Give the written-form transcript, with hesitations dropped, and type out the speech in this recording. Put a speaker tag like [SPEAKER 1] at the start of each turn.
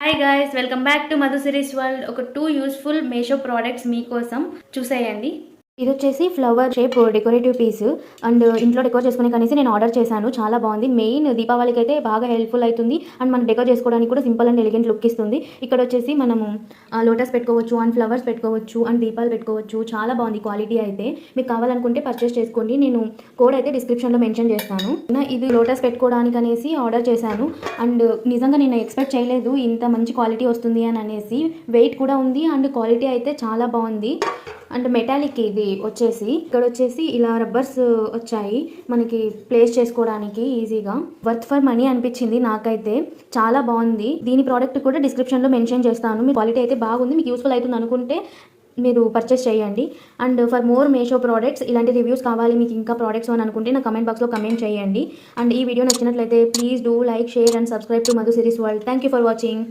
[SPEAKER 1] Hi guys, welcome back to Madhu series world. ఒక 2 useful Meesho products మీకోసం చూసేయండి. ఇది వచ్చేసి flower shape decorative piece and ఇంట్లో డెకోర్ చేసుకునే కనేసి నేను ఆర్డర్ చేశాను. చాలా బాగుంది. మెయిన్ దీపావళికి అయితే బాగా హెల్ప్ఫుల్ అవుతుంది అండ్ మనం డెకోర్ చేసుకోవడానికి కూడా సింపుల్ అండ్ ఎలిగెంట్ లుక్ ఇస్తుంది. ఇక్కడ వచ్చేసి మనము లోటస్ పెట్టుకోవచ్చు అండ్ ఫ్లవర్స్ పెట్టుకోవచ్చు అండ్ దీపాలు పెట్టుకోవచ్చు. చాలా బాగుంది క్వాలిటీ అయితే. మీకు కావాలనుకుంటే పర్చేస్ చేసుకోండి. నేను కోడ్ అయితే డిస్క్రిప్షన్లో మెన్షన్ చేస్తాను. ఇది లోటస్ పెట్టుకోవడానికి అనేసి ఆర్డర్ చేశాను అండ్ నిజంగా నేను ఎక్స్పెక్ట్ చేయలేదు ఇంత మంచి క్వాలిటీ వస్తుంది అని అనేసి. వెయిట్ కూడా ఉంది అండ్ క్వాలిటీ అయితే చాలా బాగుంది. అండ్ మెటాలిక్ ఇది వచ్చేసి ఇక్కడ వచ్చేసి ఇలా రబ్బర్స్ వచ్చాయి మనకి ప్లేస్ చేసుకోవడానికి ఈజీగా. వర్త్ ఫర్ మనీ అనిపించింది నాకైతే. చాలా బాగుంది. దీని ప్రోడక్ట్ కూడా డిస్క్రిప్షన్లో మెన్షన్ చేస్తాను. మీ క్వాలిటీ అయితే బాగుంది, మీకు యూస్ఫుల్ అవుతుంది అనుకుంటే మీరు పర్చేస్ చేయండి. And for more Meesho products ఇలాంటి రివ్యూస్ కావాలి మీకు ఇంకా ప్రోడక్ట్స్ అని అనుకుంటే నా కమెంట్ బాక్స్లో కమెంట్ చేయండి. అండ్ ఈ వీడియో నచ్చినట్లయితే please do like, share and subscribe to Madhu series world. Thank you for watching.